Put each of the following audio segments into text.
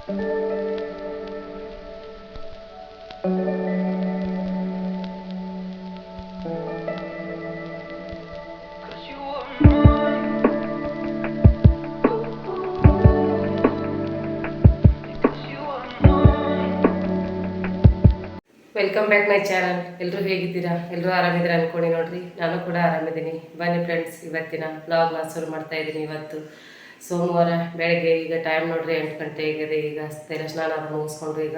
Welcome back my channel. ಎಲ್ಲರೂ ಹೇಗಿದ್ದೀರಾ? ಎಲ್ಲರೂ ಆರಾಮಿದ್ದೀರಾ ಅನ್ಕೊಂಡು ನೋಡ್ರಿ, ನಾನು ಕೂಡ ಆರಾಮಿದ್ದೀನಿ. ಬನ್ನಿ ಫ್ರೆಂಡ್ಸ್, ಇವತ್ತಿನ ಬ್ಲಾಗ್ನ ಶುರು ಮಾಡ್ತಾ ಇದ್ದೀನಿ. ಇವತ್ತು ಸೋಮವಾರ ಬೆಳಗ್ಗೆ, ಈಗ ಟೈಮ್ ನೋಡ್ರಿ 8 ಗಂಟೆ ಆಗಿದೆ. ಈಗ ತಲೆ ಸ್ನಾನ ಮುಗಿಸ್ಕೊಂಡು ಈಗ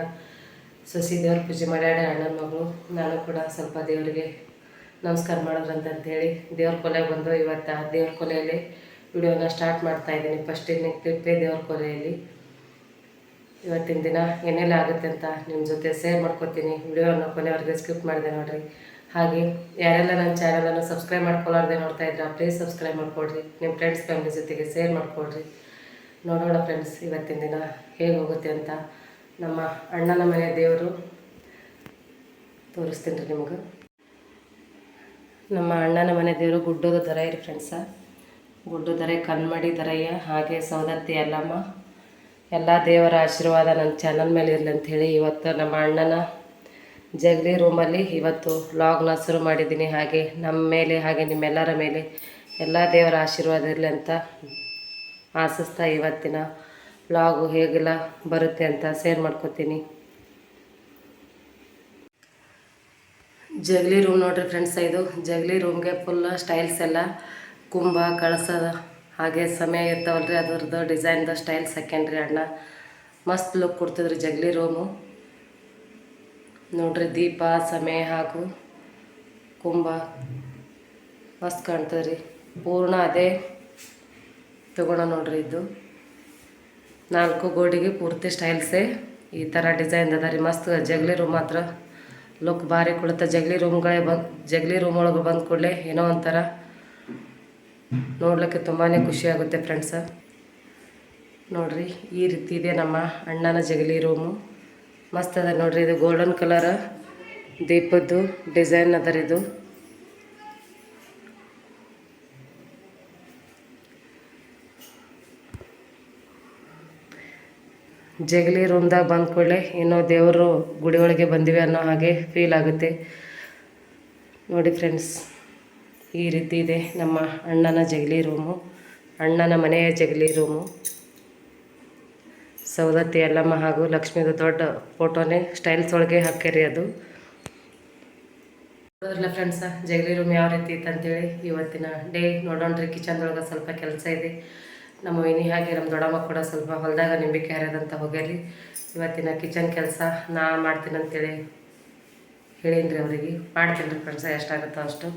ಸೊಸಿ ದೇವ್ರ ಪೂಜೆ ಮಾಡ್ಯಾಡ ಅಣ್ಣನ ಮಗಳು. ನಾನು ಕೂಡ ಸ್ವಲ್ಪ ದೇವರಿಗೆ ನಮಸ್ಕಾರ ಮಾಡೋದ್ರಂತಂತೇಳಿ ದೇವ್ರ ಕೊಲೆಗೆ ಬಂದು ಇವತ್ತು ಆ ದೇವ್ರ ಕೊಲೆಯಲ್ಲಿ ವಿಡಿಯೋನ ಸ್ಟಾರ್ಟ್ ಮಾಡ್ತಾ ಇದ್ದೀನಿ. ಫಸ್ಟಿನ ಕ್ಲಿಪ್ಪೇ ದೇವ್ರ ಕೊಲೆಯಲ್ಲಿ. ಇವತ್ತಿನ ದಿನ ಏನೆಲ್ಲ ಆಗುತ್ತೆ ಅಂತ ನಿಮ್ಮ ಜೊತೆ ಶೇರ್ ಮಾಡ್ಕೊತೀನಿ. ವಿಡಿಯೋನ ಕೊನೆವರೆಗೆ ಸ್ಕಿಪ್ ಮಾಡಿದೆ ನೋಡಿರಿ. ಹಾಗೆ ಯಾರೆಲ್ಲ ನನ್ನ ಚಾನಲನ್ನು ಸಬ್ಸ್ಕ್ರೈಬ್ ಮಾಡ್ಕೊಳ್ಳಾರ್ದೆ ನೋಡ್ತಾ ಇದ್ರೆ ಪ್ಲೀಸ್ ಸಬ್ಸ್ಕ್ರೈಬ್ ಮಾಡ್ಕೊಳ್ರಿ. ನಿಮ್ಮ ಫ್ರೆಂಡ್ಸ್ ಫ್ಯಾಮಿಲಿ ಜೊತೆಗೆ ಶೇರ್ ಮಾಡ್ಕೊಳ್ರಿ. ನೋಡೋಣ ಫ್ರೆಂಡ್ಸ್ ಇವತ್ತಿನ ದಿನ ಹೇಗೆ ಹೋಗುತ್ತೆ ಅಂತ. ನಮ್ಮ ಅಣ್ಣನ ಮನೆ ದೇವರು ತೋರಿಸ್ತೀನಿ ರೀ ನಿಮ್ಗೆ. ನಮ್ಮ ಅಣ್ಣನ ಮನೆ ದೇವರು ಗುಡ್ಡದ ದರೈ ಫ್ರೆಂಡ್ಸ. ಗುಡ್ಡ ದರೈ, ಕನ್ಮಡಿ ದರಯ್ಯ, ಹಾಗೆ ಸೌದತ್ತಿ ಎಲ್ಲಮ್ಮ. ಎಲ್ಲ ದೇವರ ಆಶೀರ್ವಾದ ನನ್ನ ಚಾನಲ್ ಮೇಲೆ ಇರಲಿ ಅಂಥೇಳಿ ಇವತ್ತು ನಮ್ಮ ಅಣ್ಣನ ಜಗಲಿ ರೂಮಲ್ಲಿ ಇವತ್ತು ವ್ಲಾಗ್ನ ಶುರು ಮಾಡಿದ್ದೀನಿ. ಹಾಗೆ ನಮ್ಮ ಮೇಲೆ ಹಾಗೆ ನಿಮ್ಮೆಲ್ಲರ ಮೇಲೆ ಎಲ್ಲ ದೇವರ ಆಶೀರ್ವಾದ ಇರಲಿ ಅಂತ ಆಶಿಸ್ತಾ ಇವತ್ತಿನ ವ್ಲಾಗು ಹೇಗೆಲ್ಲ ಬರುತ್ತೆ ಅಂತ ಶೇರ್ ಮಾಡ್ಕೊತೀನಿ. ಜಗಲಿ ರೂಮ್ ನೋಡ್ರಿ ಫ್ರೆಂಡ್ಸ್, ಇದು ಜಗಲಿ ರೂಮ್ಗೆ ಫುಲ್ ಸ್ಟೈಲ್ಸ್ ಎಲ್ಲ ಕುಂಭ ಕಳಸ ಹಾಗೆ ಸಮಯ ಇರ್ತಾವಲ್ರಿ, ಅದ್ರದ್ದು ಡಿಸೈನ್ದು ಸ್ಟೈಲ್ಸ್ ಹಾಕ್ಯಾನ್ರಿ ಅಣ್ಣ. ಮಸ್ತ್ ಲುಕ್ ಕೊಡ್ತಿದ್ರಿ ಜಗಲಿ ರೂಮು ನೋಡ್ರಿ. ದೀಪ, ಸಮಯ ಹಾಗೂ ಕುಂಭ ಮಸ್ತ್ ಕಾಣ್ತದ್ರಿ. ಪೂರ್ಣ ಅದೇ ತಗೋಣ ನೋಡ್ರಿ. ಇದು 4 ಗೋಡೆಗೆ ಪೂರ್ತಿ ಸ್ಟೈಲ್ಸೇ ಈ ಥರ ಡಿಸೈನ್ ಅದ ರೀ. ಮಸ್ತ್ ಜಗಲಿ ರೂಮ್ ಮಾತ್ರ ಲುಕ್ ಭಾರಿ ಕೊಡುತ್ತೆ. ಜಗಲಿ ರೂಮ್ ಒಳಗೆ ಬಂದ ಕೂಡಲೇ ಏನೋ ಒಂಥರ ನೋಡ್ಲಿಕ್ಕೆ ತುಂಬಾ ಖುಷಿ ಆಗುತ್ತೆ ಫ್ರೆಂಡ್ಸ. ನೋಡ್ರಿ ಈ ರೀತಿ ಇದೆ ನಮ್ಮ ಅಣ್ಣನ ಜಗಲಿ ರೂಮು. ಮಸ್ತ್ ಅದ ನೋಡ್ರಿ. ಇದು ಗೋಲ್ಡನ್ ಕಲರ್ ದೀಪದ್ದು ಡಿಸೈನ್ ಅದ ರೀ. ಇದು ಜಗಲಿ ರೂಮ್ದಾಗ ಬಂದ ಕೂಡಲೇ ಏನೋ ದೇವರು ಗುಡಿ ಒಳಗೆ ಬಂದಿವೆ ಅನ್ನೋ ಹಾಗೆ ಫೀಲ್ ಆಗುತ್ತೆ ನೋಡಿ ಫ್ರೆಂಡ್ಸ್. ಈ ರೀತಿ ಇದೆ ನಮ್ಮ ಅಣ್ಣನ ಜಗಲಿ ರೂಮು, ಅಣ್ಣನ ಮನೆಯ ಜಗಲಿ ರೂಮು. ಸೌದತ್ತಿ ಎಲ್ಲಮ್ಮ ಹಾಗೂ ಲಕ್ಷ್ಮೀದು ದೊಡ್ಡ ಫೋಟೋನೇ ಸ್ಟೈಲ್ಸ್ ಒಳಗೆ ಹಾಕ್ಯಾರಿ. ಅದು ನೋಡಿದ್ರಲ್ಲ ಫ್ರೆಂಡ್ಸ ಜಗಲಿ ರೂಮ್ ಯಾವ ರೀತಿ ಇತ್ತು ಅಂತೇಳಿ. ಇವತ್ತಿನ ಡೇ ನೋಡೋಣ್ರಿ. ಕಿಚನ್ದೊಳಗೆ ಸ್ವಲ್ಪ ಕೆಲಸ ಇದೆ. ನಮ್ಮ ವಿನಿ ಹಾಗೆ ನಮ್ಮ ದೊಡ್ಡಮ್ಮ ಕೂಡ ಸ್ವಲ್ಪ ಹೊಲದಾಗ ನಿಂಬಿಕೆ ಹರಿಯೋದಂತ ಹೋಗ್ಯಾರಿ. ಇವತ್ತಿನ ಕಿಚನ್ ಕೆಲಸ ನಾ ಮಾಡ್ತೀನಿ ಅಂತೇಳಿ ಹೇಳೀನಿ ರೀ ಅವರಿಗೆ. ಮಾಡ್ತೀನಿ ರೀ ಫ್ರೆಂಡ್ಸ, ಎಷ್ಟಾಗುತ್ತೋ ಅಷ್ಟು.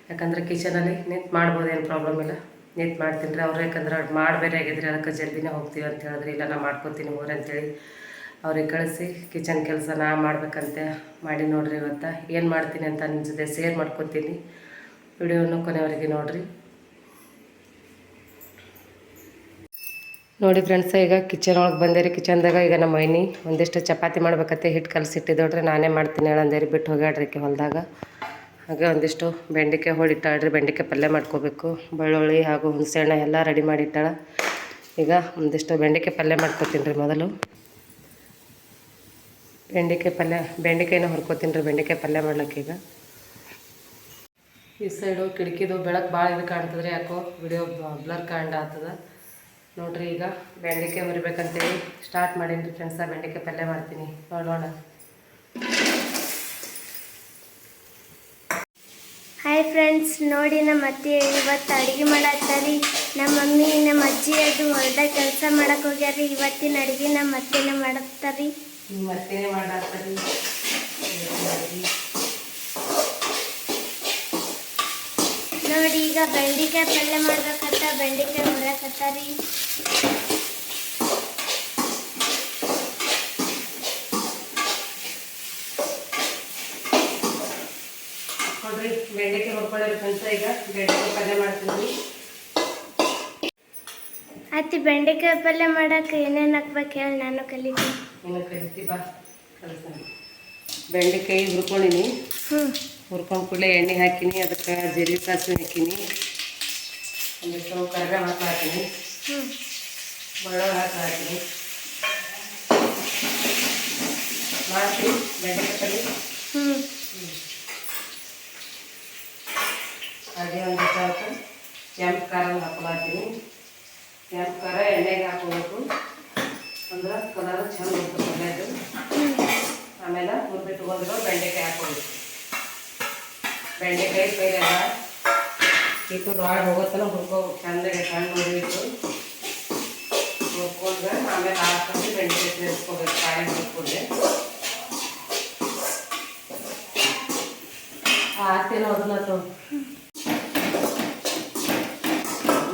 ಯಾಕಂದರೆ ಕಿಚನಲ್ಲಿ ನಿಂತು ಮಾಡ್ಬೋದು, ಏನು ಪ್ರಾಬ್ಲಮ್ ಇಲ್ಲ. ನಿಂತು ಮಾಡ್ತೀನಿ ರೀ ಅವ್ರು. ಯಾಕಂದ್ರೆ ಮಾಡಿ ಬೇರೆ ಆಗಿದ್ರಿ, ಅದಕ್ಕೆ ಜಲ್ದಿನೇ ಹೋಗ್ತೀವಿ ಅಂತ ಹೇಳಿದ್ರಿ. ಇಲ್ಲ ನಾ ಮಾಡ್ಕೊತೀನಿ ಊರು ಅಂತೇಳಿ ಅವ್ರಿಗೆ ಕಳಿಸಿ ಕಿಚನ್ ಕೆಲಸ ನಾ ಮಾಡ್ಬೇಕಂತ ಮಾಡಿ ನೋಡ್ರಿ. ಇವತ್ತು ಏನು ಮಾಡ್ತೀನಿ ಅಂತ ನಿಮ್ಮ ಜೊತೆ ಶೇರ್ ಮಾಡ್ಕೊತೀನಿ. ವಿಡಿಯೋನು ಕೊನೆಯವರೆಗೆ ನೋಡಿರಿ. ನೋಡಿ ಫ್ರೆಂಡ್ಸ, ಈಗ ಕಿಚನ್ ಒಳಗೆ ಬಂದೇರಿ. ಕಿಚನ್ದಾಗ ಈಗ ನಮ್ಮ ಮೈನಿ ಒಂದಿಷ್ಟು ಚಪಾತಿ ಮಾಡ್ಬೇಕಂತೆ ಹಿಟ್ಟು ಕಲಸಿಟ್ಟಿದ್ದೋಡ್ರಿ. ನಾನೇ ಮಾಡ್ತೀನಿ ಹೇಳಂದೇರಿ, ಬಿಟ್ಟು ಹೋಗ್ಯಾಡ್ರಿ ಹೊಲದಾಗ. ಹಾಗೆ ಒಂದಿಷ್ಟು ಬೆಂಡೆಕಾಯಿ ಹೊಳಿಟ್ಟಾಳ್ರಿ. ಬೆಂಡೆಕಾಯಿ ಪಲ್ಯ ಮಾಡ್ಕೋಬೇಕು. ಬೆಳ್ಳುಳ್ಳಿ ಹಾಗೂ ಹುಣಸೆಹಣ್ಣು ಎಲ್ಲ ರೆಡಿ ಮಾಡಿಟ್ಟಾಳ. ಈಗ ಒಂದಿಷ್ಟು ಬೆಂಡೆಕಾಯಿ ಪಲ್ಯ ಮಾಡ್ಕೊತೀನಿ ರೀ. ಮೊದಲು ಬೆಂಡೆಕಾಯಿನ ಹುರ್ಕೋತೀನಿ ರೀ. ಬೆಂಡೆಕಾಯಿ ಪಲ್ಯ ಮಾಡ್ಲಿಕ್ಕೆ ಈಗ ಈ ಸೈಡು ಕಿಟಕಿದು ಬೆಳಕು ಭಾಳ ಇದು ಕಾಣ್ತದ್ರಿ. ಯಾಕೋ ವಿಡಿಯೋ ಬ್ಲರ್ ಕಾಂಡ ಆಗ್ತದ ನೋಡ್ರಿ. ಈಗ ಬೆಂಡೆಕಾಯಿ ಹುರಿಬೇಕಂತೇಳಿ ಸ್ಟಾರ್ಟ್ ಮಾಡೀನಿ ರೀ ಫ್ರೆಂಡ್ಸ. ಬೆಂಡೆಕಾಯಿ ಪಲ್ಯ ಮಾಡ್ತೀನಿ, ನೋಡೋಣ. ಹಾಯ್ ಫ್ರೆಂಡ್ಸ್, ನೋಡಿ ನಮ್ಮ ಅತ್ತೆ ಇವತ್ತು ಅಡುಗೆ ಮಾಡತ್ತಾರಿ. ನಮ್ಮ ಮಮ್ಮಿ ನಮ್ಮ ಅಜ್ಜಿ ಅದು ಹೊಲದಾಗ ಕೆಲಸ ಮಾಡಕ್ಕೆ ಹೋಗ್ಯಾರಿ. ಇವತ್ತಿನ ಅಡುಗೆ ನಮ್ಮ ಅತ್ತೆನ ಮಾಡತ್ತಾರಿ. ನಿಮ್ಮ ಅತ್ತೆನೇ ಮಾಡಾಕ್ತಾರಿ. ನೋಡಿ ಈಗ ಬೆಂಡೆಕಾಯಿ ಪಲ್ಯ ಮಾಡ್ಬೇಕಂತ ಬೆಂಡೆಕಾಯಿ ಹುರಿಯಕತ್ತಾರಿ. ನೋಡ್ರಿ ಬೆಂಡೆಕಾಯಿ ಹುರ್ಕೊಳ್ಳೋದು ಫ್ರೆಂಡ್ಸ. ಈಗ ಬೆಂಡೆಕಾಯಿ ಪಲ್ಯ ಮಾಡ್ತೀನಿ. ಅತ್ತಿ ಬೆಂಡೆಕಾಯಿ ಪಲ್ಯ ಮಾಡಕ್ಕೆ ಏನೇನು ಹಾಕ್ಬೇಕು ಹೇಳಿ, ನಾನು ಕಲಿತೀನಿ. ಏನು ಕಲಿತಿ ಬಾ ಕಲಿಸ. ಬೆಂಡೆಕಾಯಿ ಹುರ್ಕೊಂಡಿನಿ. ಹುರ್ಕೊಂಡು ಕೂಡಲೇ ಎಣ್ಣೆ ಹಾಕಿನಿ. ಅದಕ್ಕೆ ಜೀರಿಗೆ ಸಾಸಿವೆ ಹಾಕಿನಿ. ಒಂದಿಷ್ಟು ಕರಿಬೇವು ಹಾಕಿ ಹಾಕಿನಿ. ಬೆಳ್ಳುಳ್ಳಿ ಹಾಕಿ ಮಾಡ್ತೀವಿ ಬೆಂಡೆಕಾಯಿ ಹ್ಞೂ ಹಾಗೆ ಒಂದು ಸ್ವಲ್ಪ ಕೆಂಪು ಖಾರ ಹಾಕೊಳ್ತೀನಿ. ಕೆಂಪು ಖಾರ ಎಣ್ಣೆಗೆ ಹಾಕೋಬೇಕು, ಅಂದ್ರೆ ಕಲರ್ ಚಂದ ಬರ್ತದೆ ಪಲ್ಯದು. ಆಮೇಲೆ ಹುರ್ಬಿಟ್ಕೊಂಡಿರೋ ಬೆಂಡೆಕಾಯಿ ಹಾಕೋಬೇಕು. ಬೆಂಡೆಕಾಯಿ ಪೈಲೆಲ್ಲ ಇಟ್ಟು ರಾಡ್ ಹೋಗೋತನ ಹುರ್ಕೋಬೇಕು ಚಂದಾಗೆ, ಸಣ್ಣ ಹುರಿಬಿಟ್ಟು ಹುರ್ಕೊಂಡು ಆಮೇಲೆ ಹಾಕೊಂಡು ಬೆಂಡೆಕಾಯಿ ಸೇರಿಸ್ಕೋಬೇಕು. ಕಾಯಿ ಹುರ್ಕೊಂಡೆ ಹಾಕ್ತೇನೋ ಅದನ್ನ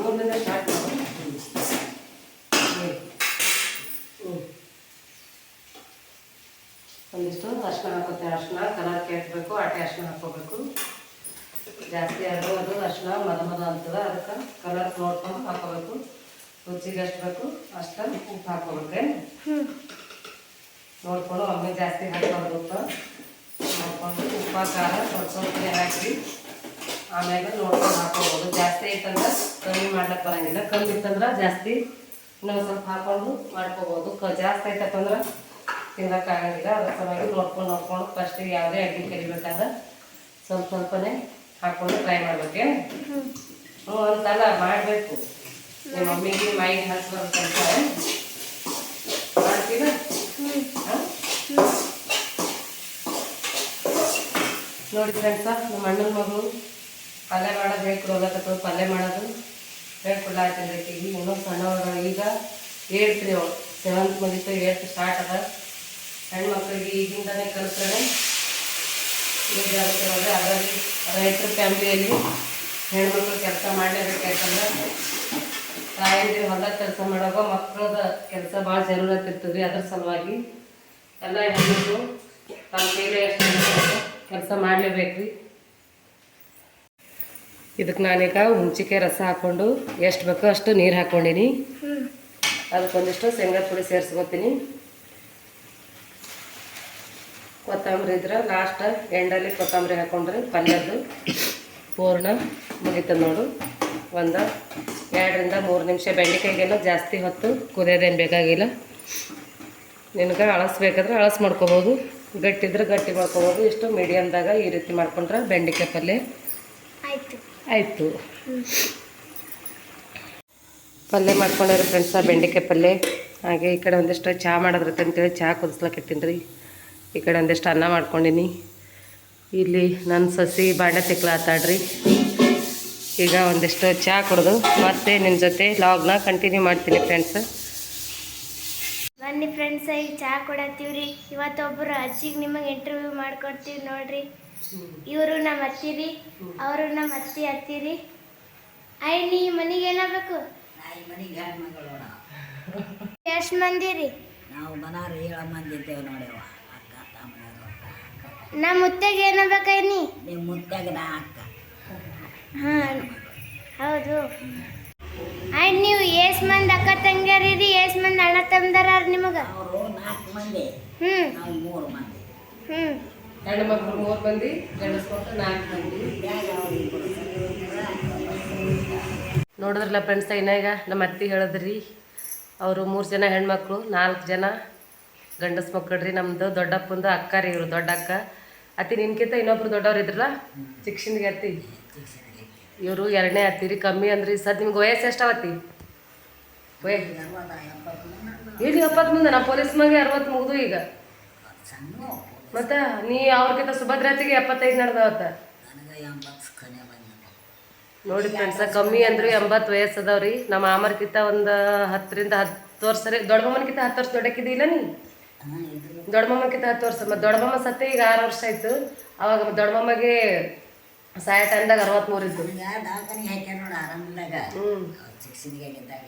ಮೂರರಿಂದ ಸ್ಟಾರ್ಟ್ ಮಾಡಿ. ಒಂದಿಷ್ಟು ಅರ್ಶಿನ ಹಾಕೋತೇವೆ. ಅರ್ಶಿನ ಕಲರ್ ಕೆಟ್ಟಬೇಕು, ಆಟೆ ಅರ್ಶಿನ ಹಾಕೋಬೇಕು. ಜಾಸ್ತಿ ಅದು ಅರ್ಶಿನ ಮದ ಅಂತದ, ಅದಕ್ಕೆ ಕಲರ್ ನೋಡ್ಕೊಂಡು ಹಾಕೋಬೇಕು. ರುಚಿಗೆ ಎಷ್ಟು ಬೇಕು ಅಷ್ಟು ಉಪ್ಪು ಹಾಕೋಬೇಕ್ರೆ ನೋಡ್ಕೊಂಡು ಒಮ್ಮೆ ಜಾಸ್ತಿ ಹಾಕೋದು. ಉಪ್ಪು ನೋಡ್ಕೊಂಡು ಉಪ್ಪ ಖಾರ ಸ್ವಲ್ಪ ಹಾಕಿ ಆಮೇಲೆ ನೋಡ್ಕೊಂಡು ಹಾಕೋಬೋದು. ಜಾಸ್ತಿ ಐತಂದ್ರೆ ಕಮ್ಮಿ ಮಾಡ್ಲಿಕ್ಕೆ ಬರೋಂಗಿಲ್ಲ, ಕಮ್ಮಿ ಇತ್ತಂದ್ರೆ ಜಾಸ್ತಿ ಇನ್ನೊಂದು ಸ್ವಲ್ಪ ಹಾಕೊಂಡು ಮಾಡ್ಕೋಬೋದು. ಜಾಸ್ತಿ ಐತಂದ್ರೆ ತಿನ್ನೋಕ್ಕಾಗಂಗಿಲ್ಲ. ಅದ್ರ ಸಲುವಾಗಿ ನೋಡ್ಕೊಂಡು ಫಸ್ಟಿಗೆ ಯಾವುದೇ ಅಡುಗೆ ಕಲಿಬೇಕಾದ್ರೆ ಸ್ವಲ್ಪನೇ ಹಾಕ್ಕೊಂಡು ಟ್ರೈ ಮಾಡ್ಬೇಕೆ. ಅಂತಲ್ಲ ಮಾಡಬೇಕು. ನಿಮ್ಮ ಮಮ್ಮಿಗೆ ಮೈಗೆ ಹಚ್ಬಾರ್ದು ಅಂತಾರೆ, ಮಾಡ್ತೀರ? ನೋಡಿ ಫ್ರೆಂಡ್ಸ, ನಮ್ಮ ಅಣ್ಣನ ಮಗಳು ಪಲ್ಯ ಮಾಡೋದು ಹೇಳ್ಕೊಡೋದಕ್ಕೆ ಪಲ್ಯ ಮಾಡೋದು ಹೇಳ್ಕೊಡ್ಲಾಗ್ತಿಲ್ಲ. ಈಗ ಇನ್ನೂ ಸಣ್ಣವರು, ಈಗ 8th ರೀ ಅವಳು, 7th ಮುಗಿತು, 8th ಸ್ಟಾರ್ಟ್ ಅದ. ಹೆಣ್ಮಕ್ಳಿಗೆ ಈಗಿಂದನೇ ಕಲಿಸ್ತಾರೆ. ಅದರಲ್ಲಿ ರೈತರ ಫ್ಯಾಮಿಲಿಯಲ್ಲಿ ಹೆಣ್ಮಕ್ಳು ಕೆಲಸ ಮಾಡಲೇಬೇಕು. ಯಾಕಂದ್ರೆ ತಾಯಂದಿರು ಹೊಲ ಕೆಲಸ ಮಾಡುವಾಗ ಮಕ್ಕಳದ ಕೆಲಸ ಭಾಳ ಜರೂರತ್ ಇರ್ತದೆ ರೀ. ಅದ್ರ ಸಲುವಾಗಿ ಎಲ್ಲ ಹೆಣ್ಮಕ್ಳು ತಮ್ಮ ಕೈಲೇ ಎಷ್ಟು ಕೆಲಸ ಮಾಡಲೇಬೇಕು ರೀ. ಇದಕ್ಕೆ ನಾನೀಗ ಹುಂಚಿಕಾಯಿ ರಸ ಹಾಕ್ಕೊಂಡು ಎಷ್ಟು ಬೇಕೋ ಅಷ್ಟು ನೀರು ಹಾಕ್ಕೊಂಡೀನಿ. ಅದಕ್ಕೊಂದಿಷ್ಟು ಶೇಂಗಾ ಪುಡಿ ಸೇರಿಸ್ಕೊತೀನಿ. ಕೊತ್ತಂಬರಿ ಇದ್ರೆ ಲಾಸ್ಟ್ ಎಂಡಲ್ಲಿ ಕೊತ್ತಂಬರಿ ಹಾಕ್ಕೊಂಡ್ರೆ ಪಲ್ಯದ್ದು ಪೂರ್ಣ ಮುಗಿತದೆ ನೋಡು. 1-2 3 ನಿಮಿಷ. ಬೆಂಡೆಕಾಯಿಗೆಲ್ಲ ಜಾಸ್ತಿ ಹೊತ್ತು ಕುದಿಯೋದೇನು ಬೇಕಾಗಿಲ್ಲ. ನಿನಗೆ ಅಳಸ್ಬೇಕಾದ್ರೆ ಅಳಸ್ ಮಾಡ್ಕೋಬೋದು, ಗಟ್ಟಿದ್ರೆ ಗಟ್ಟಿ ಮಾಡ್ಕೋಬೋದು. ಇಷ್ಟು ಮೀಡಿಯಮ್ದಾಗ ಈ ರೀತಿ ಮಾಡ್ಕೊಂಡ್ರೆ ಬೆಂಡೆಕಾಯಿ ಪಲ್ಯ ಆಯಿತು. ಪಲ್ಯ ಮಾಡ್ಕೊಂಡ್ರಿ ಫ್ರೆಂಡ್ಸ, ಬೆಂಡೆಕಾಯಿ ಪಲ್ಯ. ಹಾಗೆ ಈ ಕಡೆ ಒಂದಿಷ್ಟು ಚಹಾ ಮಾಡೋದ್ರತ್ತೆ ಅಂತೇಳಿ ಚಹಾ ಕುದಿಸ್ಲಕ್ಕೆ ಇಟ್ಟಿನಿ ರೀ. ಈ ಕಡೆ ಒಂದಿಷ್ಟು ಅನ್ನ ಮಾಡ್ಕೊಂಡಿನಿ. ಇಲ್ಲಿ ನನ್ನ ಸಸಿ ಬಾಂಡೆ ತಿಕ್ಲಾತಾಡ್ರಿ. ಈಗ ಒಂದಿಷ್ಟು ಚಹಾ ಕುಡಿದು ಮತ್ತೆ ನಿಮ್ಮ ಜೊತೆ ಲಾಗ್ನ ಕಂಟಿನ್ಯೂ ಮಾಡ್ತೀನಿ ಫ್ರೆಂಡ್ಸ್. ಬನ್ನಿ ಫ್ರೆಂಡ್ಸ್, ಈಗ ಚಹಾ ಕೊಡತ್ತೀವ್ರಿ. ಇವತ್ತೊಬ್ಬರು ಅಜ್ಜಿಗೆ ನಿಮಗೆ ಇಂಟರ್ವ್ಯೂ ಮಾಡ್ಕೊಡ್ತೀವಿ ನೋಡ್ರಿ. ಇವರು ನಮ್ಮ ಅತ್ತಿರಿ, ಅವರು ನಮ್ಮ ಅತ್ತಿ ಅತ್ತಿರಿ. ನೀ ಮನೆಗೆ ಏನಾಗಬೇಕು? ಎಷ್ಟು ಮಂದಿ ರೀ? ನಾವು ಮನಾರು 7 ಮಂದಿ ಇದ್ದೇವೆ ನೋಡ್ಯವ. ಅಕ್ಕ ನಮ್ಮ ಮುತ್ತೆಗೆ ಏನಾಗಬೇಕೈನಿ? ನಿಮ್ಮ ಮುತ್ತಾಗ ನಾ ಅಕ್ಕ. ಹಾಂ ಹೌದು. ನೀವು ಎಷ್ಟು ಮಂದಿ ಅಕ್ಕ ತಂಗಿಯರಿ? ಎಷ್ಟು ಮಂದಿ ಅಣ್ಣ ತಮ್ಮದಾರ ನಿಮಗೆ? ಅವರು 4 ಮಂದಿ, ನಾವು 3 ಮಂದಿ. ಹೆಣ್ಣು ಮಕ್ಕಳು 3 ಮಂದಿ, ಗಂಡಸ ಮಕ್ಕಳು 4 ಮಂದಿ. ನೋಡಿದ್ರಲ್ಲ ಫ್ರೆಂಡ್ಸ, ಇನ್ನಾಗ ನಮ್ಮ ಅತ್ತಿ ಹೇಳಿದ್ರಿ, ಅವರು 3 ಜನ ಹೆಣ್ಮಕ್ಳು, 4 ಜನ ಗಂಡಸ ಮಕ್ಕಳು ರೀ. ನಮ್ಮದು ದೊಡ್ಡಪ್ಪಂದು ಅಕ್ಕ ರೀ, ಇವರು ದೊಡ್ಡ ಅಕ್ಕ. ಅತ್ತಿ ನಿನ್ಕಿಂತ ಇನ್ನೊಬ್ರು ದೊಡ್ಡವ್ರು ಇದ್ರಲ್ಲ, ಚಿಕ್ಸಿಂದಿಗೆ ಅತ್ತಿ. ಇವರು 2ನೇ ಅತ್ತಿ ರೀ. ಕಮ್ಮಿ ಅಂದ್ರಿ. ಸದ್ ನಿಮ್ಗೆ ವಯಸ್ಸು ಎಷ್ಟಾವತ್ತಿ? ಈಗ 70 ಮುಂದೆ. ನಾ ಪೊಲೀಸ್ ಮಗೆ 60 ಮುಗಿದು ಈಗ. ಮತ್ತು ನೀ ಅವ್ರಿಗಿಂತ ಸುಭದ್ರತೆಗೆ 75 ನಡೆದವತ್ತ ನೋಡಿ ಫ್ರೆಂಡ್ಸ. ಕಮ್ಮಿ ಅಂದ್ರೆ 80 ವಯಸ್ಸು ಅದಾವ್ರಿ. ನಮ್ಮ ಮಾಮರ್ಕಿಂತ ಒಂದು 10 ವರ್ಷ ರೀ. ದೊಡ್ಡಮ್ಮನಕಿಂತ 10 ವರ್ಷ ದೊಡ್ಡಕ್ಕಿದ್ದಿಲ್ಲ ನೀ? ದೊಡ್ಡಮ್ಮಕ್ಕಿಂತ 10 ವರ್ಷ. ಮತ್ತು ದೊಡ್ಡಮ್ಮ ಸತ್ತೆ ಈಗ 6 ವರ್ಷ ಆಯಿತು. ಅವಾಗ ದೊಡ್ಡಮ್ಮಗೆ ಸಾಯ ಟೈಮ್ದಾಗ 63 ಇದ್ದು. ದವಾಖಾನಿಗೆ ಹಾಕ್ಯಾರ ನೋಡಿ ಆರಾಮಿಲ್ದಾಗ. ಶಿಕ್ಷಣಿಗೆ ಆಗಿದ್ದಾಗ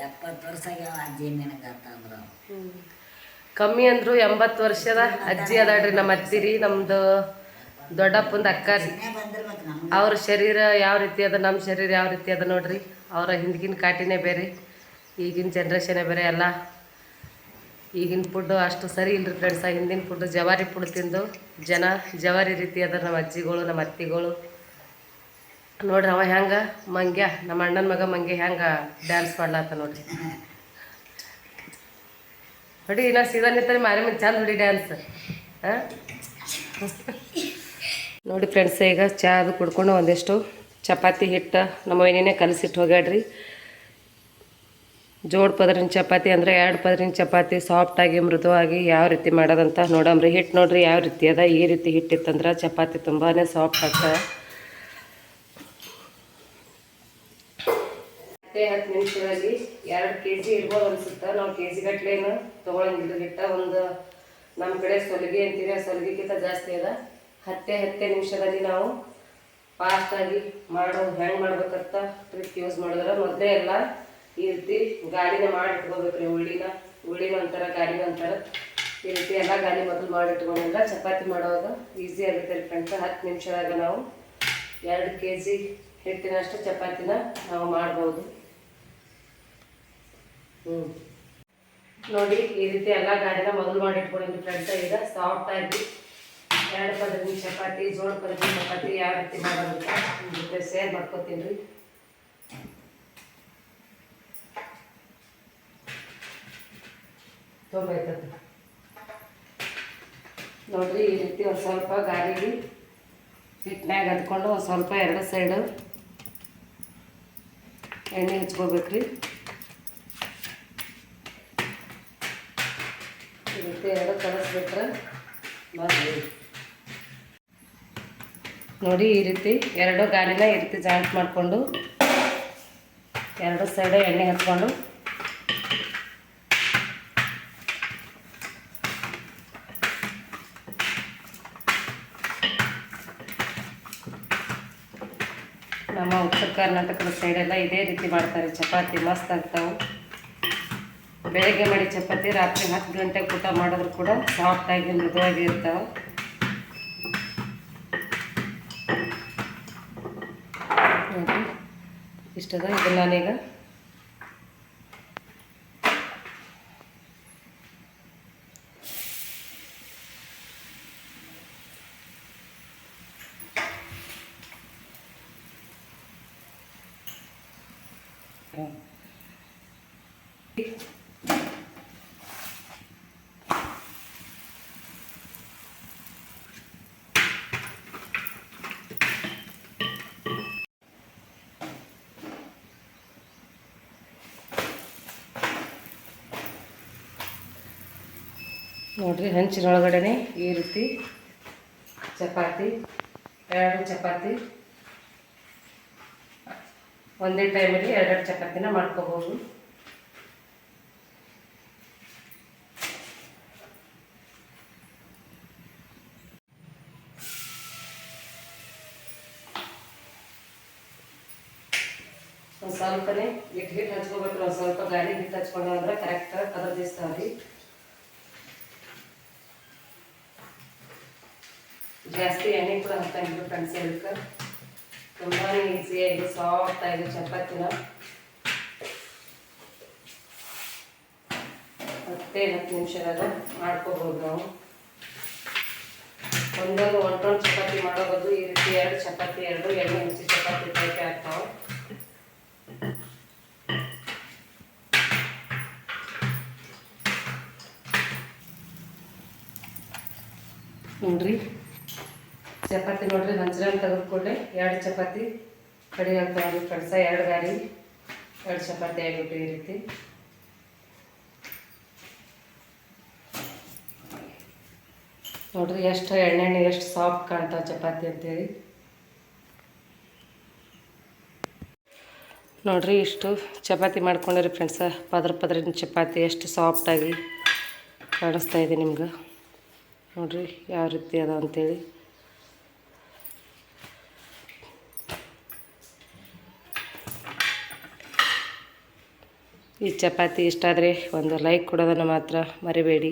70 ವರ್ಷ ಆಗ್ಯಾವ. ಅಜ್ಜಿ ನೆನಕಂತಂದ್ರು. ಕಮ್ಮಿ ಅಂದ್ರು 80 ವರ್ಷದ ಅಜ್ಜಿ ಅದಾಳ್ರಿ ನಮ್ಮ ಅತ್ತಿ ರೀ. ನಮ್ಮದು ದೊಡ್ಡಪ್ಪಂದು ಅಕ್ಕ ರೀ. ಅವ್ರ ಶರೀರ ಯಾವ ರೀತಿ ಅದ, ನಮ್ಮ ಶರೀರ ಯಾವ ರೀತಿ ಅದ ನೋಡ್ರಿ. ಅವರ ಹಿಂದಿನ ಕಾಟಿನೇ ಬೇರೆ, ಈಗಿನ ಜನ್ರೇಷನೇ ಬೇರೆ. ಎಲ್ಲ ಈಗಿನ ಫುಡ್ಡು ಅಷ್ಟು ಸರಿ ಇಲ್ಲರಿ ಫ್ರೆಂಡ್ಸ. ಹಿಂದಿನ ಫುಡ್ಡು ಜವಾರಿ ಫುಡ್ ತಿಂದು ಜನ ಜವಾರಿ ರೀತಿ ಅದ ನಮ್ಮ ಅಜ್ಜಿಗಳು, ನಮ್ಮ ಅತ್ತಿಗಳು ನೋಡ್ರಿ. ಅವ ಹೆಂಗೆ ಮಂಗ್ಯ, ನಮ್ಮ ಅಣ್ಣನ ಮಗ ಮಂಗ್ಯ ಹೆಂಗೆ ಡ್ಯಾನ್ಸ್ ಮಾಡ್ಲಾತ ನೋಡ್ರಿ. ಹೊಡಿ ನಾ ಸೀದಾ ನಿಂತಾರೆ ಮಾರಿ ಮುಂದೆ ಚಂದ ಹೊಡಿ ಡ್ಯಾನ್ಸ್ ಹಾಂ ನೋಡಿ ಫ್ರೆಂಡ್ಸ್, ಈಗ ಚಹಾ ಅದು ಕುಡ್ಕೊಂಡು ಒಂದಿಷ್ಟು ಚಪಾತಿ ಹಿಟ್ಟು ನಮ್ಮ ಏನೇನೇ ಕಲಸಿಟ್ಟು ಹೋಗ್ಯಾಡ್ರಿ. ಜೋಡ್ ಪದರಿನ ಚಪಾತಿ ಅಂದರೆ 2 ಪದರಿನ ಚಪಾತಿ ಸಾಫ್ಟಾಗಿ ಮೃದುವಾಗಿ ಯಾವ ರೀತಿ ಮಾಡೋದಂತ ನೋಡಮ್ರಿ. ಹಿಟ್ಟು ನೋಡ್ರಿ ಯಾವ ರೀತಿ ಅದ. ಈ ರೀತಿ ಹಿಟ್ಟಿತ್ತಂದ್ರೆ ಚಪಾತಿ ತುಂಬಾ ಸಾಫ್ಟ್ ಆಗ್ತದೆ. 10 ನಿಮಿಷದಲ್ಲಿ 2 kg ಇರ್ಬೋದು ಅನ್ಸುತ್ತೆ. ನಾವು kg ಗಟ್ಲೆನ ತೊಗೊಳಂಗಿಲ್ಲ ಹಿಟ್ಟ. ಒಂದು ನಮ್ಮ ಕಡೆ ಸೊಲಿಗೆ ಅಂತೀವಿ, ಆ ಸೊಲಿಗೆಗಿಂತ ಜಾಸ್ತಿ ಅದ. 10 ನಿಮಿಷದಲ್ಲಿ ನಾವು ಫಾಸ್ಟಾಗಿ ಮಾಡೋದು ಹೆಂಗೆ ಮಾಡ್ಬೇಕಂತ ಟ್ರಿಕ್ ಯೂಸ್ ಮಾಡಿದ್ರೆ ಮೊದಲೇ ಎಲ್ಲ ಈ ರೀತಿ ಗಾಳಿನ ಮಾಡಿ ಇಟ್ಕೋಬೇಕ್ರಿ. ಉಳ್ಳಿನ ಒಂಥರ ಗಾಳಿನ ಒಂಥರ ಈ ರೀತಿ ಎಲ್ಲ ಗಾಳಿ ಮೊದಲು ಮಾಡಿ ಇಟ್ಕೊಂಡ್ರೆ ಚಪಾತಿ ಮಾಡುವಾಗ ಈಸಿ ಆಗುತ್ತೆ ರೀ ಫ್ರೆಂಡ್ಸ್. 10 ನಿಮಿಷದಾಗ ನಾವು 2 kg ಹಿಟ್ಟಿನಷ್ಟು ಚಪಾತಿನ ನಾವು ಮಾಡ್ಬೋದು. ನೋಡಿ ಈ ರೀತಿ ಎಲ್ಲ ಗಾಳಿನ ಮೊದಲು ಮಾಡಿ ಇಟ್ಕೊಂಡಿದ್ವಿ ಫ್ರೆಂಡ್ಸ್. ಈಗ ಸಾಫ್ಟಾಗಿ 2 ಪದರಿನ ಚಪಾತಿ, ಜೋಳ ಪದರಿನ ಚಪಾತಿ ಯಾವ ರೀತಿ ಮಾಡೋದಂತ ನಿಮ್ಮ ಜೊತೆ ಶೇರ್ ಮಾಡ್ಕೊತೀನಿ ರೀ. ತೊಂಬೈತದ ನೋಡ್ರಿ ಈ ರೀತಿ ಒಂದು ಸ್ವಲ್ಪ ಗಾಳಿಗೆ ಹಿಟ್ಟಿನಾಗ ಹದ್ಕೊಂಡು ಒಂದು ಸ್ವಲ್ಪ 2 ಸೈಡು ಎಣ್ಣೆ ಹಚ್ಕೋಬೇಕ್ರಿ. ಈ ರೀತಿ 2 ಕಲಸ್ಬಿಟ್ರೆ ಮಾಡಿ ನೋಡಿ ಈ ರೀತಿ 2 ಗಾಲಿನ ಈ ರೀತಿ ಜಾಯಿಂಟ್ ಮಾಡಿಕೊಂಡು 2 ಸೈಡು ಎಣ್ಣೆ ಹಚ್ಕೊಂಡು ನಮ್ಮ ಉತ್ತರ ಕರ್ನಾಟಕದ ಸೈಡೆಲ್ಲ ಇದೇ ರೀತಿ ಮಾಡ್ತಾರೆ ಚಪಾತಿ. ಮಸ್ತ್ ಆಗ್ತಾವೆ. ಬೆಳಗ್ಗೆ ಮಾಡಿ ಚಪಾತಿ ರಾತ್ರಿ 10 ಗಂಟೆಗೆ ಊಟ ಮಾಡಿದ್ರು ಕೂಡ ಸಾಫ್ಟಾಗಿ ಮೃದುವಾಗಿ ಇರ್ತಾವೆ. ನೋಡಿ ಇಷ್ಟದ. ಇದನ್ನು ನಾನೀಗ ನೋಡ್ರಿ ಹಂಚಿನೊಳಗಡೆ ಈ ರೀತಿ ಚಪಾತಿ 2 ಚಪಾತಿ ಒಂದೇ ಟೈಮಲ್ಲಿ 2 ಚಪಾತಿನ ಮಾಡ್ಕೋಬೋದು. ಒಂದು ಸ್ವಲ್ಪನೇ ಹಿಟ್ಟು ಹಚ್ಕೋಬೇಕು. ಒಂದು ಸ್ವಲ್ಪ ಗಾಳಿ ಹಿಟ್ಟು ಹಚ್ಕೊಂಡ್ರೆ ಅಂದ್ರೆ ಕರೆಕ್ಟ್ ಕದರ್ದಿಸ್ತಾವ್ರಿ. ಜಾಸ್ತಿ ಎಣ್ಣೆ ಕೂಡ ಹಾಕ್ತಂಗಿಲ್ಲ ಫ್ರೆಂಡ್ಸ್. ಇದಕ್ಕೆ ತುಂಬಾ ಈಸಿಯಾಗಿ ಸಾಫ್ಟಾಗಿ ಚಪಾತಿನ 10 ನಿಮಿಷದಾಗ ಮಾಡ್ಕೋಬೋದು ನಾವು. ಒಂದೊಂದು 1 ಚಪಾತಿ ಮಾಡೋ ಬದಲು ಈ ರೀತಿ 2 ಚಪಾತಿ 2 ಎಣ್ಣೆ ಹಚ್ಚಿ ಚಪಾತಿ ಟೈಪೇ ಆಗ್ತಾವೆ. ನೋಡ್ರಿ ಚಪಾತಿ ನೋಡ್ರಿ ಹಂಚ್ರಲ್ಲಿ ತೆಗೆದುಕೊಂಡೆ 2 ಚಪಾತಿ ಕಡಿ ಆಗ್ತಾವ್ರಿ ಫ್ರೆಂಡ್ಸ. 2 ಗಾಲಿ 2 ಚಪಾತಿ ಆಗಿಬಿಟ್ಟು ಈ ರೀತಿ. ನೋಡ್ರಿ ಎಷ್ಟು ಎಣ್ಣೆ ಎಷ್ಟು ಸಾಫ್ಟ್ ಕಾಣ್ತಾವೆ ಚಪಾತಿ ಅಂತೇಳಿ. ನೋಡ್ರಿ ಇಷ್ಟು ಚಪಾತಿ ಮಾಡ್ಕೊಂಡಿರಿ ಫ್ರೆಂಡ್ಸ. ಪದರಿನ ಚಪಾತಿ ಎಷ್ಟು ಸಾಫ್ಟಾಗಿ ಕಾಣಿಸ್ತಾ ಇದೆ ನಿಮ್ಗೆ. ನೋಡ್ರಿ ಯಾವ ರೀತಿ ಅದ ಅಂತೇಳಿ. ಈ ಚಪಾತಿ ಇಷ್ಟ ಆದರೆ ಒಂದು ಲೈಕ್ ಕೊಡೋದನ್ನು ಮಾತ್ರ ಮರಿಬೇಡಿ.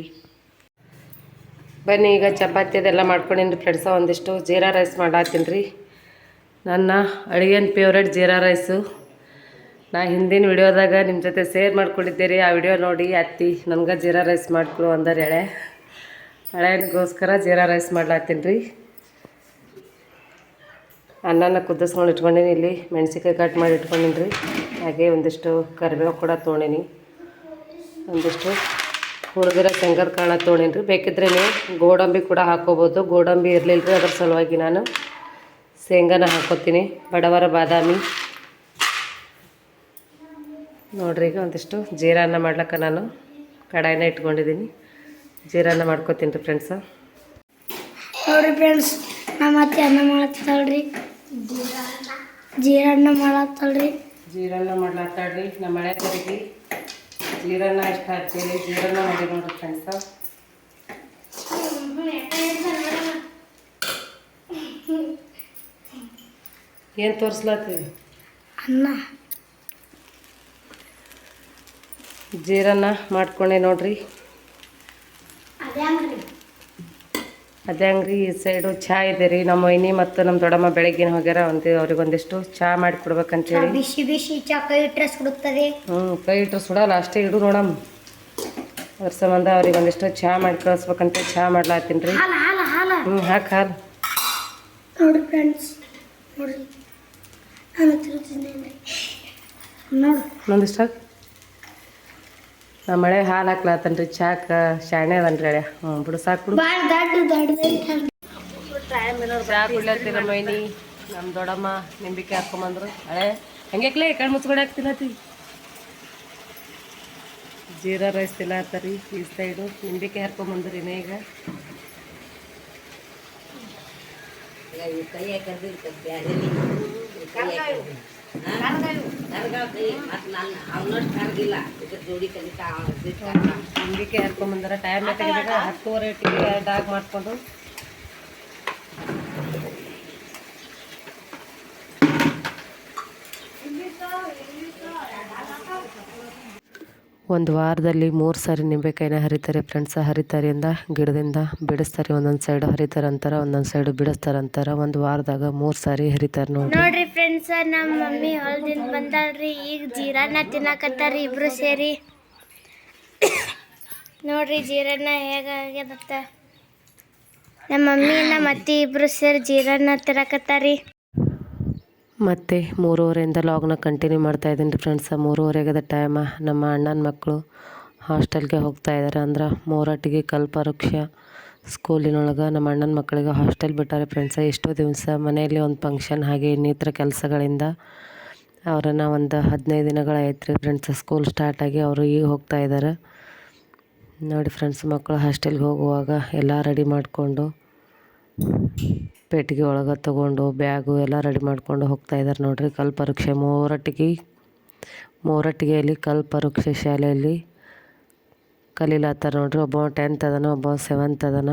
ಬನ್ನಿ ಈಗ ಚಪಾತಿ ಅದೆಲ್ಲ ಮಾಡ್ಕೊಂಡಿನಿ ಫ್ರೆಂಡ್ಸ. ಒಂದಿಷ್ಟು ಜೀರಾ ರೈಸ್ ಮಾಡಾತೀನಿ ರೀ. ನನ್ನ ಅಡುಗೆನ ಫೇವ್ರೇಟ್ ಜೀರಾ ರೈಸು. ನಾ ಹಿಂದಿನ ವಿಡಿಯೋದಾಗ ನಿಮ್ಮ ಜೊತೆ ಶೇರ್ ಮಾಡ್ಕೊಂಡಿದ್ದೀರಿ. ಆ ವಿಡಿಯೋ ನೋಡಿ ಅತ್ತಿ ನನಗೆ ಜೀರಾ ರೈಸ್ ಮಾಡ್ಕೊಡು ಅಂದರೆ ಹಳೆಗೋಸ್ಕರ ಜೀರಾ ರೈಸ್ ಮಾಡ್ಲಾತೀನಿ ರೀ. ಅನ್ನನ ಕುದಿಸ್ಕೊಂಡು ಇಟ್ಕೊಂಡೀನಿ. ಇಲ್ಲಿ ಮೆಣಸಿನ್ಕಾಯಿ ಕಟ್ ಮಾಡಿ ಇಟ್ಕೊಂಡೀನಿ ರೀ. ಹಾಗೆ ಒಂದಿಷ್ಟು ಕರಿಬೇವು ಕೂಡ ತೊಗೊಂಡೀನಿ. ಒಂದಿಷ್ಟು ಹುರಿದಿರೋ ಶೇಂಗದ ಕಾಳು ತೊಗೊಂಡೇನಿ. ಬೇಕಿದ್ರೆ ನೀವು ಗೋಡಂಬಿ ಕೂಡ ಹಾಕ್ಕೋಬೋದು. ಗೋಡಂಬಿ ಇರಲಿಲ್ಲ ರೀ, ಅದ್ರ ಸಲುವಾಗಿ ನಾನು ಶೇಂಗಾನ ಹಾಕ್ಕೋತೀನಿ. ಬಡವರ ಬಾದಾಮಿ ನೋಡ್ರಿ. ಈಗ ಒಂದಿಷ್ಟು ಜೀರಾನ್ನ ಮಾಡ್ಲಿಕ್ಕೆ ನಾನು ಕಡಾಯಿನ ಇಟ್ಕೊಂಡಿದ್ದೀನಿ. ಜೀರಾನ್ನ ಮಾಡ್ಕೋತೀನಿ ರೀ ಫ್ರೆಂಡ್ಸ. ನೋಡ್ರಿ ಫ್ರೆಂಡ್ಸ್, ನಮ್ಮ ಅತ್ತೆ ಅನ್ನ ಮಾಡತ್ತಲ್ರಿ, ಜೀರನ್ನ ಮಾಡತ್ತಲ್ರಿ. ಜೀರನ್ನ ಮಾಡ್ಲಾತ್ತಾಡ್ರಿ. ನಮ್ಮ ಮಳೆ ಕಡೆಗೆ ಜೀರನ್ನ ಇಷ್ಟ ಹಾಕ್ತೀವಿ. ಜೀರನ್ನ ಮಾಡಿ ನೋಡ್ರಿ ಫ್ರೆಂಡ್ಸ. ಏನು ತೋರಿಸ್ಲತ್ತೀವಿ? ಅನ್ನ ಜೀರನ್ನ ಮಾಡ್ಕೊಂಡೆ ನೋಡ್ರಿ. ಅದೇ ಹಂಗ್ರಿ. ಈ ಸೈಡು ಚಹಾ ಇದೆ ರೀ. ನಮ್ಮ ವೈನಿ ಮತ್ತು ನಮ್ಮ ದೊಡ್ಡಮ್ಮ ಬೆಳಗ್ಗಿನ ಹೋಗ್ಯಾರ. ಅವ್ರಿಗೆ ಒಂದಿಷ್ಟು ಚಹಾ ಮಾಡಿ ಕೊಡ್ಬೇಕಂತೇಳಿ. ಬಿಸಿ ಬಿಸಿ ಚಾ ಕೈ ಇಟ್ಟರೆ ಸುಡುತ್ತದೆ. ಕೈ ಇಟ್ಟರೆ ಸುಡಲ್ಲ, ಅಷ್ಟೇ ಇಡು ನೋಡಮ್ಮ. ಅದ್ರ ಸಂಬಂಧ ಅವ್ರಿಗೆ ಒಂದಿಷ್ಟು ಚಹಾ ಮಾಡಿ ಕಳಿಸ್ಬೇಕಂತ ಚಹಾ ಮಾಡ್ಲಾತೀನಿ ರೀ. ಹಾಕಿ ಹಾಲು ನೋಡ್ರಿ ಫ್ರೆಂಡ್ಸ್, ನೋಡ್ರಿ ನಾನು ತಿರುಗ್ತಿದ್ದೇನೆ ನೋಡು. ಇನ್ನೊಂದಿಷ್ಟು ಹಾಕಿ. ನಮ್ಮ ಮಳೆ ಹಾಲು ಹಾಕ್ಲಾತನ್ ರೀ. ಚಾಕ ಶಾಣೆ ಅದನ್ರಿ ಅಳ್ಯ. ಬಿಡು ಸಾಕು ಬಿಡು. ಚಹಾ ಕುಡ್ಲತ್ತಿ ನಮ್ಮ ಮೈನಿ ನಮ್ಮ ದೊಡ್ಡಮ್ಮ ನಿಂಬಿಕೆ ಹಾಕ್ಕೊಂಬಂದ್ರು. ಹಳೆ ಹಂಗ್ಯಾಕ್ಲೆ ಕಣ್ಣು ಮುಚ್ಕೊಂಡು ಹಾಕ್ತಿಲ್ಲತ್ತಿ. ಜೀರಾ ರೈಸ್ ತಿನ್ನತ್ತರಿ. ಈ ಸೈಡು ನಿಂಬಿಕೆ ಹಾಕ್ಕೊಂಬಂದ್ರಿ ಈಗ. ಕೈ ಹಾಕಿದ್ರೆ ನಿಂಬಿಕೆ ಹಾಕ್ಕೊಂಬಂದಾರ. ಟೈಮ್ ತೆಗೆದಾಗ 10:30 ಡಾಗ್ ಮಾಡಿಕೊಂಡು ಒಂದು ವಾರದಲ್ಲಿ 3 ಸಾರಿ ನಿಂಬೆಕಾಯಿನ ಹರಿತಾರೆ ಫ್ರೆಂಡ್ಸ. ಹರಿತಾರಿಂದ ಗಿಡದಿಂದ ಬಿಡಿಸ್ತಾರೆ. ಒಂದೊಂದು ಸೈಡು ಹರಿತಾರಂತಾರ, ಒಂದೊಂದು ಸೈಡು ಬಿಡಿಸ್ತಾರಂತಾರ. ಒಂದು ವಾರದಾಗ 3 ಸಾರಿ ಹರಿತಾರೆ ನೋಡ್ರಿ ಫ್ರೆಂಡ್ಸ. ನಮ್ಮ ಮಮ್ಮಿ ಹೊಲದಿಂದ ಬಂದಾಳ್ರಿ. ಈಗ ಜೀರಾನ ತಿನ್ನಕತ್ತಾರಿ ಇಬ್ರು ಸೇರಿ. ನೋಡ್ರಿ ಜೀರಾನ ಹೇಗಾಗ್ಯದತ್ತ. ನಮ್ಮ ಮಮ್ಮಿ ನಮ್ಮ ಅತ್ತಿ ಇಬ್ರು ಸೇರಿ ಜೀರಾನ ತಿನ್ನಕತ್ತಾರಿ. ಮತ್ತು 3:30 ಲಾಗ್ನ ಕಂಟಿನ್ಯೂ ಮಾಡ್ತಾಯಿದ್ದೀನಿ ರೀ ಫ್ರೆಂಡ್ಸ. 3:30 ಟೈಮ. ನಮ್ಮ ಅಣ್ಣನ ಮಕ್ಕಳು ಹಾಸ್ಟೆಲ್ಗೆ ಹೋಗ್ತಾ ಇದ್ದಾರೆ. ಅಂದ್ರೆ ಮೂರಟ್ಟಿಗೆ ಕಲ್ಪವೃಕ್ಷ ಸ್ಕೂಲಿನೊಳಗೆ ನಮ್ಮ ಅಣ್ಣನ ಮಕ್ಕಳಿಗೆ ಹಾಸ್ಟೆಲ್ ಬಿಟ್ಟಾರೆ ಫ್ರೆಂಡ್ಸ. ಎಷ್ಟೋ ದಿವಸ ಮನೆಯಲ್ಲಿ ಒಂದು ಫಂಕ್ಷನ್ ಹಾಗೆ ಇನ್ನಿತರ ಕೆಲಸಗಳಿಂದ ಅವರನ್ನು ಒಂದು 15 ದಿನಗಳಾಯ್ತು ರೀ ಫ್ರೆಂಡ್ಸ. ಸ್ಕೂಲ್ ಸ್ಟಾರ್ಟಾಗಿ ಅವರು ಈಗ ಹೋಗ್ತಾ ಇದ್ದಾರೆ ನೋಡಿ ಫ್ರೆಂಡ್ಸ್. ಮಕ್ಕಳು ಹಾಸ್ಟೆಲ್ಗೆ ಹೋಗುವಾಗ ಎಲ್ಲ ರೆಡಿ ಮಾಡಿಕೊಂಡು ಪೆಟ್ಟಿಗೆ ಒಳಗೆ ತೊಗೊಂಡು ಬ್ಯಾಗು ಎಲ್ಲ ರೆಡಿ ಮಾಡ್ಕೊಂಡು ಹೋಗ್ತಾ ಇದ್ದಾರೆ ನೋಡ್ರಿ. ಕಲ್ಪವೃಕ್ಷ ಮೂರಟ್ಟಿಗೆಯಲ್ಲಿ ಕಲ್ಪವೃಕ್ಷ ಶಾಲೆಯಲ್ಲಿ ಕಲೀಲಾತ್ತಾರ ನೋಡ್ರಿ. ಒಬ್ಬ 10th ಅದನ, ಒಬ್ಬ 7th ಅದನ.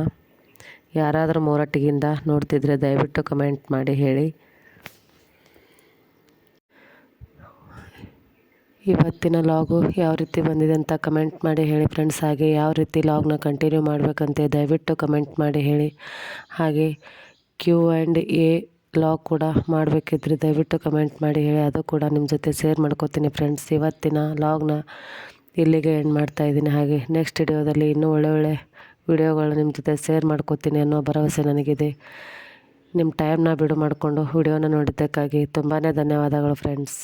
ಯಾರಾದರೂ ಮೂರಟ್ಟಿಗಿಂದ ನೋಡ್ತಿದ್ರೆ ದಯವಿಟ್ಟು ಕಮೆಂಟ್ ಮಾಡಿ ಹೇಳಿ. ಇವತ್ತಿನ ಲಾಗು ಯಾವ ರೀತಿ ಬಂದಿದೆ ಅಂತ ಕಮೆಂಟ್ ಮಾಡಿ ಹೇಳಿ ಫ್ರೆಂಡ್ಸ್. ಹಾಗೆ ಯಾವ ರೀತಿ ಲಾಗ್ನ ಕಂಟಿನ್ಯೂ ಮಾಡಬೇಕಂತೆ ದಯವಿಟ್ಟು ಕಮೆಂಟ್ ಮಾಡಿ ಹೇಳಿ. ಹಾಗೆ Q&A ಲಾಗ್ ಕೂಡ ಮಾಡಬೇಕಿದ್ರೆ ದಯವಿಟ್ಟು ಕಮೆಂಟ್ ಮಾಡಿ ಹೇಳಿ. ಅದು ಕೂಡ ನಿಮ್ಮ ಜೊತೆ ಶೇರ್ ಮಾಡ್ಕೋತೀನಿ ಫ್ರೆಂಡ್ಸ್. ಇವತ್ತಿನ ಲಾಗ್ನ ಇಲ್ಲಿಗೆ ಎಂಡ್ ಮಾಡ್ತಾಯಿದ್ದೀನಿ. ಹಾಗೆ ನೆಕ್ಸ್ಟ್ ವಿಡಿಯೋದಲ್ಲಿ ಇನ್ನೂ ಒಳ್ಳೆ ವಿಡಿಯೋಗಳು ನಿಮ್ಮ ಜೊತೆ ಶೇರ್ ಮಾಡ್ಕೋತೀನಿ ಅನ್ನೋ ಭರವಸೆ ನನಗಿದೆ. ನಿಮ್ಮ ಟೈಮ್ನ ಬಿಡು ಮಾಡಿಕೊಂಡು ವಿಡಿಯೋನ ನೋಡಿದ್ದಕ್ಕಾಗಿ ತುಂಬಾ ಧನ್ಯವಾದಗಳು ಫ್ರೆಂಡ್ಸ್.